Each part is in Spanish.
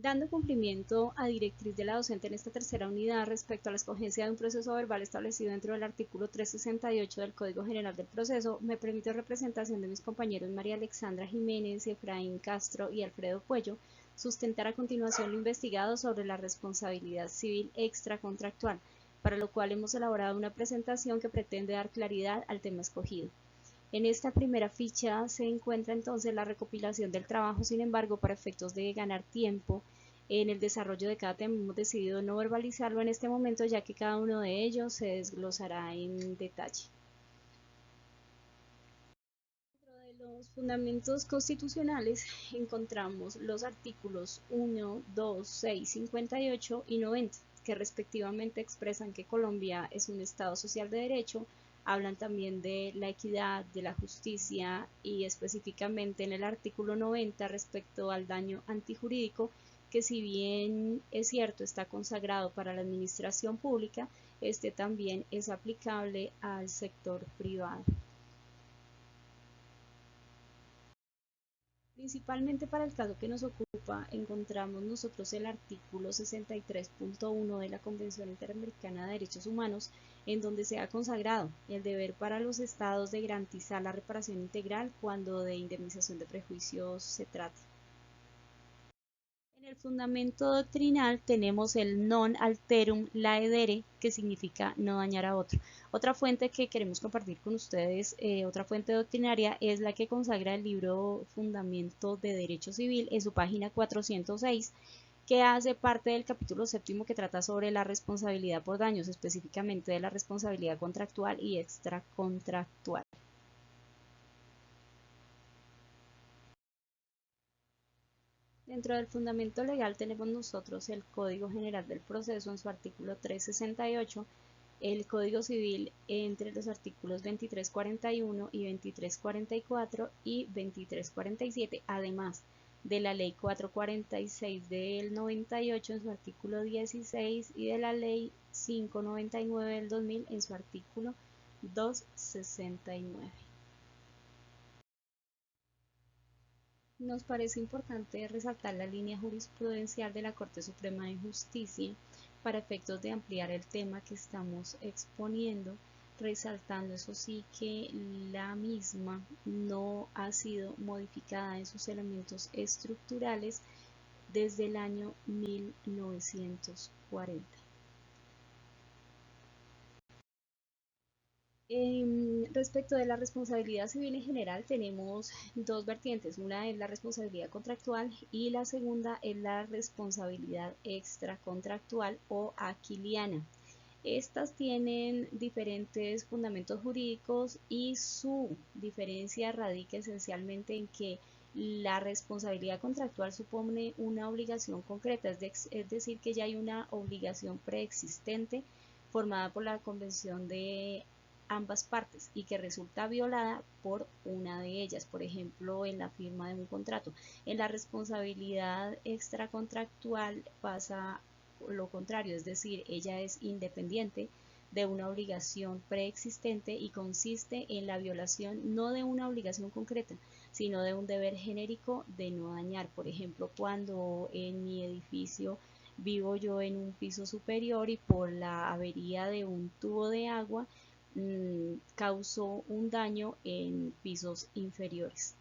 Dando cumplimiento a directriz de la docente en esta tercera unidad respecto a la escogencia de un proceso verbal establecido dentro del artículo 368 del Código General del Proceso, me permito representación de mis compañeros María Alexandra Jiménez, Efraín Castro y Alfredo Puello, sustentar a continuación lo investigado sobre la responsabilidad civil extracontractual, para lo cual hemos elaborado una presentación que pretende dar claridad al tema escogido. En esta primera ficha se encuentra entonces la recopilación del trabajo, sin embargo, para efectos de ganar tiempo en el desarrollo de cada tema, hemos decidido no verbalizarlo en este momento, ya que cada uno de ellos se desglosará en detalle. Dentro de los fundamentos constitucionales encontramos los artículos 1, 2, 6, 58 y 90, que respectivamente expresan que Colombia es un Estado social de derecho. Hablan también de la equidad, de la justicia y específicamente en el artículo 90 respecto al daño antijurídico, que si bien es cierto está consagrado para la administración pública, este también es aplicable al sector privado. Principalmente para el caso que nos ocupa, encontramos nosotros el artículo 63.1 de la Convención Interamericana de Derechos Humanos, en donde se ha consagrado el deber para los estados de garantizar la reparación integral cuando de indemnización de prejuicios se trata. En el fundamento doctrinal tenemos el non alterum laedere, que significa no dañar a otro. Otra fuente que queremos compartir con ustedes, otra fuente doctrinaria, es la que consagra el libro Fundamento de Derecho Civil en su página 406, que hace parte del capítulo séptimo que trata sobre la responsabilidad por daños, específicamente de la responsabilidad contractual y extracontractual. Dentro del fundamento legal tenemos nosotros el Código General del Proceso en su artículo 368, el Código Civil entre los artículos 2341 y 2344 y 2347, además de la Ley 446 del 98 en su artículo 16 y de la Ley 599 del 2000 en su artículo 269. Nos parece importante resaltar la línea jurisprudencial de la Corte Suprema de Justicia para efectos de ampliar el tema que estamos exponiendo, resaltando eso sí que la misma no ha sido modificada en sus elementos estructurales desde el año 1940. Respecto de la responsabilidad civil en general, tenemos dos vertientes. Una es la responsabilidad contractual y la segunda es la responsabilidad extracontractual o aquiliana. Estas tienen diferentes fundamentos jurídicos y su diferencia radica esencialmente en que la responsabilidad contractual supone una obligación concreta, es decir, que ya hay una obligación preexistente formada por la Convención de ambas partes y que resulta violada por una de ellas, por ejemplo, en la firma de un contrato. En la responsabilidad extracontractual pasa lo contrario, es decir, ella es independiente de una obligación preexistente y consiste en la violación no de una obligación concreta, sino de un deber genérico de no dañar. Por ejemplo, cuando en mi edificio vivo yo en un piso superior y por la avería de un tubo de agua causó un daño en pisos inferiores.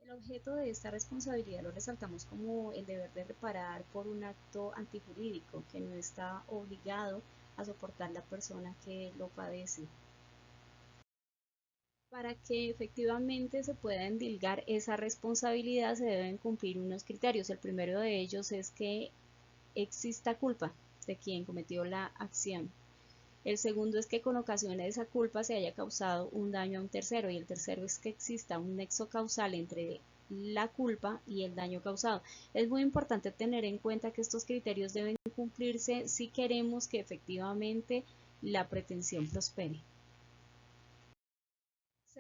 El objeto de esta responsabilidad lo resaltamos como el deber de reparar por un acto antijurídico que no está obligado a soportar la persona que lo padece. Para que efectivamente se pueda endilgar esa responsabilidad se deben cumplir unos criterios. El primero de ellos es que exista culpa de quien cometió la acción. El segundo es que con ocasión de esa culpa se haya causado un daño a un tercero, y el tercero es que exista un nexo causal entre la culpa y el daño causado. Es muy importante tener en cuenta que estos criterios deben cumplirse si queremos que efectivamente la pretensión prospere.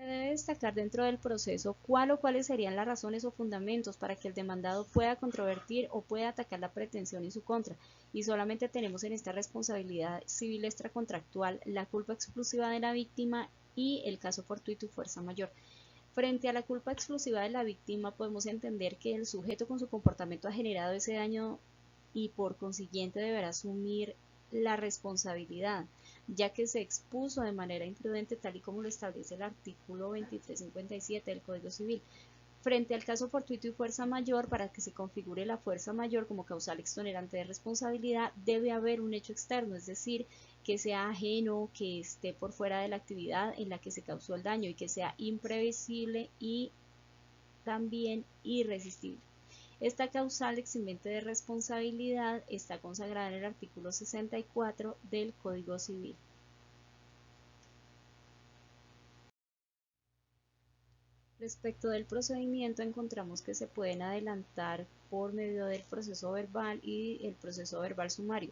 Se debe destacar dentro del proceso cuál o cuáles serían las razones o fundamentos para que el demandado pueda controvertir o pueda atacar la pretensión en su contra, y solamente tenemos en esta responsabilidad civil extracontractual la culpa exclusiva de la víctima y el caso fortuito y fuerza mayor. Frente a la culpa exclusiva de la víctima, podemos entender que el sujeto con su comportamiento ha generado ese daño y por consiguiente deberá asumir la responsabilidad, ya que se expuso de manera imprudente tal y como lo establece el artículo 2357 del Código Civil. Frente al caso fortuito y fuerza mayor, para que se configure la fuerza mayor como causal exonerante de responsabilidad, debe haber un hecho externo, es decir, que sea ajeno, que esté por fuera de la actividad en la que se causó el daño y que sea imprevisible y también irresistible. Esta causal eximiente de responsabilidad está consagrada en el artículo 64 del Código Civil. Respecto del procedimiento, encontramos que se pueden adelantar por medio del proceso verbal y el proceso verbal sumario.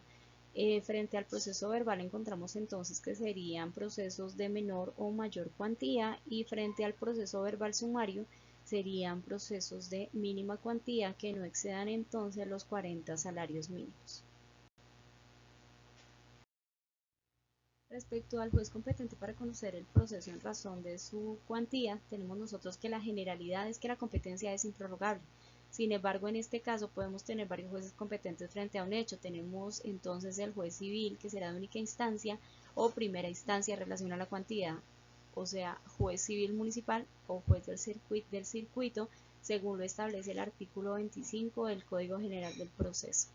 Frente al proceso verbal encontramos entonces que serían procesos de menor o mayor cuantía, y frente al proceso verbal sumario serían procesos de mínima cuantía que no excedan entonces los 40 salarios mínimos. Respecto al juez competente para conocer el proceso en razón de su cuantía, tenemos nosotros que la generalidad es que la competencia es improrrogable. Sin embargo, en este caso podemos tener varios jueces competentes frente a un hecho. Tenemos entonces el juez civil, que será de única instancia o primera instancia en relación a la cuantía, o sea, juez civil municipal o juez del circuito, según lo establece el artículo 25 del Código General del Proceso.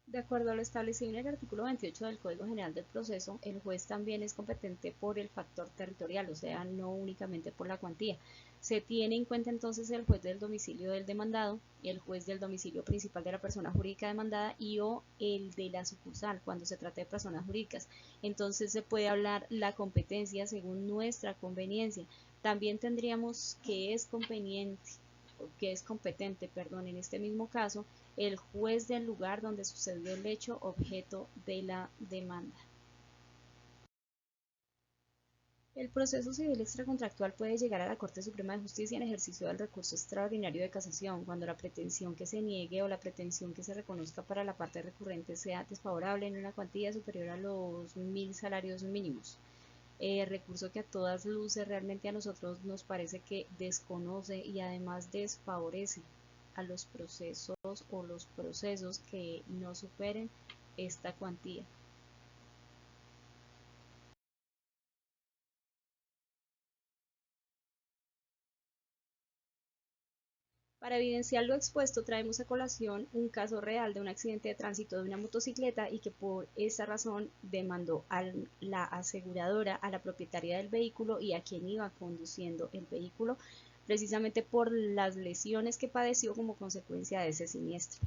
De acuerdo a lo establecido en el artículo 28 del Código General del Proceso, el juez también es competente por el factor territorial, o sea, no únicamente por la cuantía. Se tiene en cuenta entonces el juez del domicilio del demandado, el juez del domicilio principal de la persona jurídica demandada y o el de la sucursal cuando se trata de personas jurídicas. Entonces se puede hablar la competencia según nuestra conveniencia. También tendríamos que es conveniente, que es competente, perdón, en este mismo caso, el juez del lugar donde sucedió el hecho objeto de la demanda. El proceso civil extracontractual puede llegar a la Corte Suprema de Justicia en ejercicio del recurso extraordinario de casación, cuando la pretensión que se niegue o la pretensión que se reconozca para la parte recurrente sea desfavorable en una cuantía superior a los 1000 salarios mínimos. Recurso que a todas luces realmente a nosotros nos parece que desconoce y además desfavorece a los procesos o los procesos que no superen esta cuantía. Para evidenciar lo expuesto, traemos a colación un caso real de un accidente de tránsito de una motocicleta y que por esa razón demandó a la aseguradora, a la propietaria del vehículo y a quien iba conduciendo el vehículo, precisamente por las lesiones que padeció como consecuencia de ese siniestro.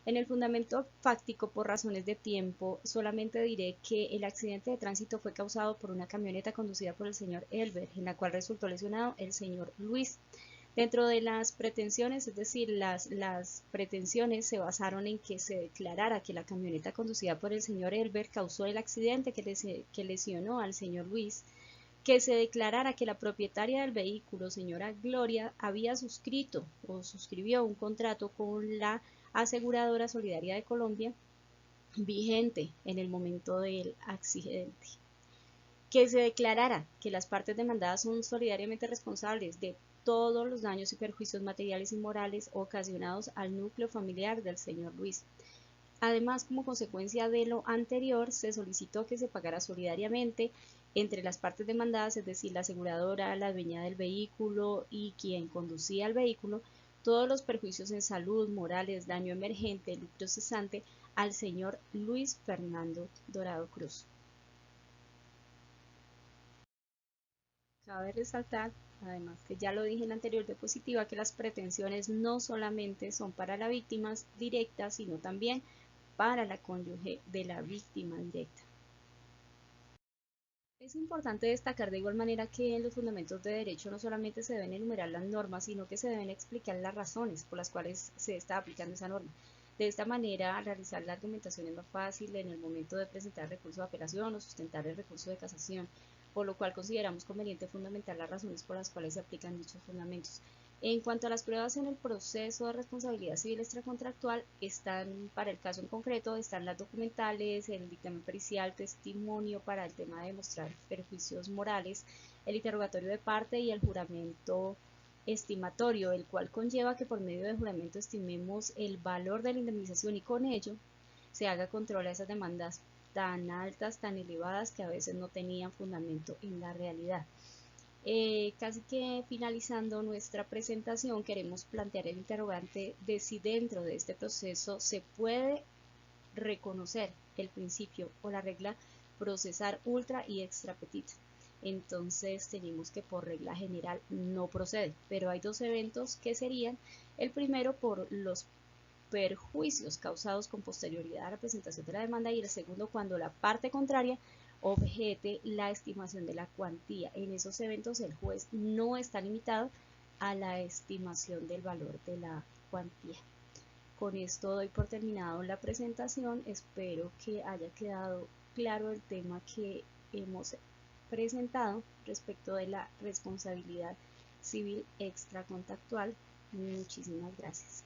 En el fundamento fáctico, por razones de tiempo, solamente diré que el accidente de tránsito fue causado por una camioneta conducida por el señor Elber, en la cual resultó lesionado el señor Luis. Dentro de las pretensiones, es decir, las pretensiones se basaron en que se declarara que la camioneta conducida por el señor Elber causó el accidente que lesionó al señor Luis, que se declarara que la propietaria del vehículo, señora Gloria, había suscrito o suscribió un contrato con la aseguradora Solidaria de Colombia vigente en el momento del accidente, que se declarara que las partes demandadas son solidariamente responsables de todos los daños y perjuicios materiales y morales ocasionados al núcleo familiar del señor Luis. Además, como consecuencia de lo anterior, se solicitó que se pagara solidariamente entre las partes demandadas, es decir, la aseguradora, la dueña del vehículo y quien conducía el vehículo, todos los perjuicios en salud, morales, daño emergente, lucro cesante al señor Luis Fernando Dorado Cruz. Cabe resaltar, además que ya lo dije en la anterior diapositiva, que las pretensiones no solamente son para la víctima directa, sino también para la cónyuge de la víctima directa. Es importante destacar de igual manera que en los fundamentos de derecho no solamente se deben enumerar las normas, sino que se deben explicar las razones por las cuales se está aplicando esa norma. De esta manera, realizar la argumentación es más fácil en el momento de presentar el recurso de apelación o sustentar el recurso de casación. por lo cual consideramos conveniente fundamentar las razones por las cuales se aplican dichos fundamentos. En cuanto a las pruebas en el proceso de responsabilidad civil extracontractual, están, para el caso en concreto, están las documentales, el dictamen pericial, testimonio para el tema de demostrar perjuicios morales, el interrogatorio de parte y el juramento estimatorio, el cual conlleva que por medio del juramento estimemos el valor de la indemnización y con ello se haga control a esas demandas tan altas, tan elevadas, que a veces no tenían fundamento en la realidad. Casi que finalizando nuestra presentación, queremos plantear el interrogante de si dentro de este proceso se puede reconocer el principio o la regla procesar ultra y extra petita. Entonces tenemos que por regla general no procede, pero hay dos eventos que serían: el primero por los perjuicios causados con posterioridad a la presentación de la demanda, y el segundo cuando la parte contraria objete la estimación de la cuantía. En esos eventos el juez no está limitado a la estimación del valor de la cuantía. Con esto doy por terminado la presentación. Espero que haya quedado claro el tema que hemos presentado respecto de la responsabilidad civil extracontractual. Muchísimas gracias.